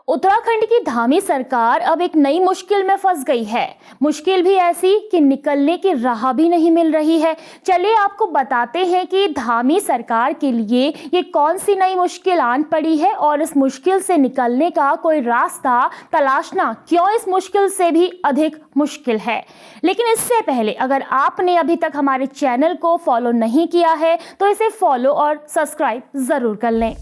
उत्तराखंड की धामी सरकार अब एक नई मुश्किल में फंस गई है। मुश्किल भी ऐसी कि निकलने की राह भी नहीं मिल रही है। चलिए आपको बताते हैं कि धामी सरकार के लिए ये कौन सी नई मुश्किल आन पड़ी है और इस मुश्किल से निकलने का कोई रास्ता तलाशना क्यों इस मुश्किल से भी अधिक मुश्किल है। लेकिन इससे पहले अगर आपने अभी तक हमारे चैनल को फॉलो नहीं किया है तो इसे फॉलो और सब्सक्राइब जरूर कर लें।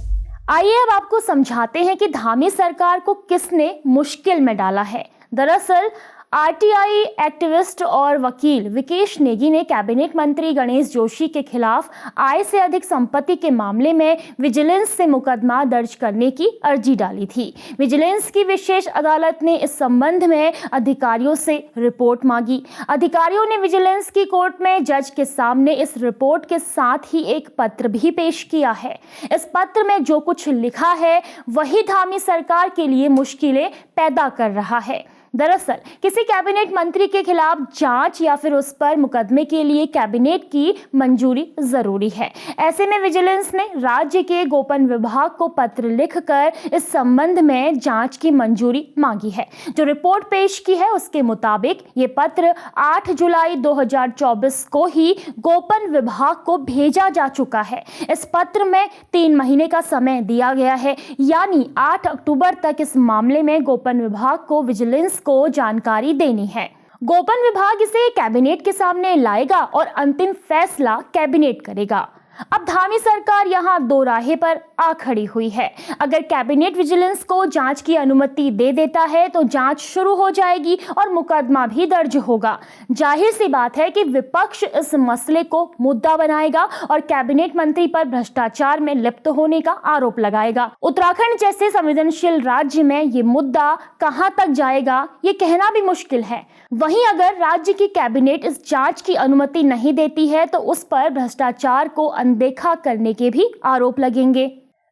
आइए अब आपको समझाते हैं कि धामी सरकार को किसने मुश्किल में डाला है। दरअसल आरटीआई एक्टिविस्ट और वकील विकेश नेगी ने कैबिनेट मंत्री गणेश जोशी के खिलाफ आय से अधिक संपत्ति के मामले में विजिलेंस से मुकदमा दर्ज करने की अर्जी डाली थी। विजिलेंस की विशेष अदालत ने इस संबंध में अधिकारियों से रिपोर्ट मांगी। अधिकारियों ने विजिलेंस की कोर्ट में जज के सामने इस रिपोर्ट के साथ ही एक पत्र भी पेश किया है। इस पत्र में जो कुछ लिखा है वही धामी सरकार के लिए मुश्किलें पैदा कर रहा है। दरअसल किसी कैबिनेट मंत्री के खिलाफ जांच या फिर उस पर मुकदमे के लिए कैबिनेट की मंजूरी जरूरी है। ऐसे में विजिलेंस ने राज्य के गोपन विभाग को पत्र लिखकर इस संबंध में जांच की मंजूरी मांगी है। जो रिपोर्ट पेश की है उसके मुताबिक ये पत्र 8 जुलाई 2024 को ही गोपन विभाग को भेजा जा चुका है। इस पत्र में 3 महीने का समय दिया गया है, यानी 8 अक्टूबर तक इस मामले में गोपन विभाग को विजिलेंस को जानकारी देनी है। गोपन विभाग इसे कैबिनेट के सामने लाएगा और अंतिम फैसला कैबिनेट करेगा। अब धामी सरकार यहाँ दो राहे पर आ खड़ी हुई है। अगर कैबिनेट विजिलेंस को जांच की अनुमति दे देता है तो जांच शुरू हो जाएगी और मुकदमा भी दर्ज होगा। जाहिर सी बात है कि विपक्ष इस मसले को मुद्दा बनाएगा और कैबिनेट मंत्री पर भ्रष्टाचार में लिप्त होने का आरोप लगाएगा। उत्तराखंड जैसे संवेदनशील राज्य में ये मुद्दा कहां तक जाएगा ये कहना भी मुश्किल है। वहीं अगर राज्य की कैबिनेट इस जांच की अनुमति नहीं देती है तो उस पर भ्रष्टाचार को अनदेखा करने के भी आरोप लगेंगे।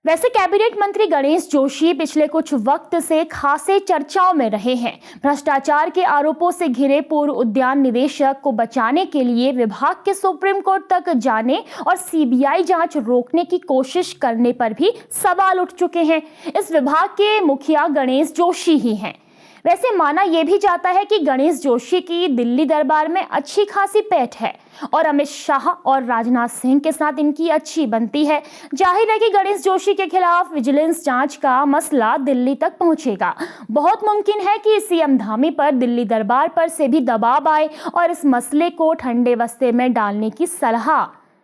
वैसे कैबिनेट मंत्री गणेश जोशी पिछले कुछ वक्त से खासे चर्चाओं में रहे हैं। भ्रष्टाचार के आरोपों से घिरे पूर्व उद्यान निदेशक को बचाने के लिए विभाग के सुप्रीम कोर्ट तक जाने और सीबीआई जांच रोकने की कोशिश करने पर भी सवाल उठ चुके हैं। इस विभाग के मुखिया गणेश जोशी ही हैं। वैसे माना यह भी जाता है कि गणेश जोशी की दिल्ली दरबार में अच्छी खासी पैठ है और अमित शाह और राजनाथ सिंह के साथ इनकी अच्छी बनती है। जाहिर है कि गणेश जोशी के खिलाफ विजिलेंस जांच का मसला दिल्ली तक पहुंचेगा। बहुत मुमकिन है कि सीएम धामी पर दिल्ली दरबार पर से भी दबाव आए और इस मसले को ठंडे बस्ते में डालने की सलाह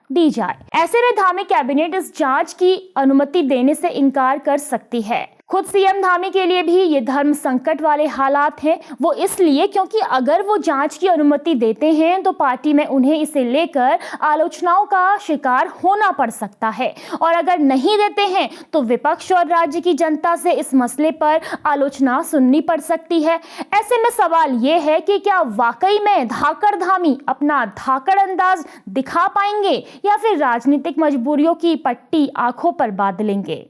दी जाए। ऐसे में धामी कैबिनेट इस जांच की अनुमति देने से इनकार कर सकती है। खुद सीएम धामी के लिए भी ये धर्म संकट वाले हालात हैं। वो इसलिए क्योंकि अगर वो जांच की अनुमति देते हैं तो पार्टी में उन्हें इसे लेकर आलोचनाओं का शिकार होना पड़ सकता है और अगर नहीं देते हैं तो विपक्ष और राज्य की जनता से इस मसले पर आलोचना सुननी पड़ सकती है। ऐसे में सवाल ये है कि क्या वाकई में धाकड़ धामी अपना धाकड़ अंदाज दिखा पाएंगे या फिर राजनीतिक मजबूरियों की पट्टी आंखों पर बांध लेंगे।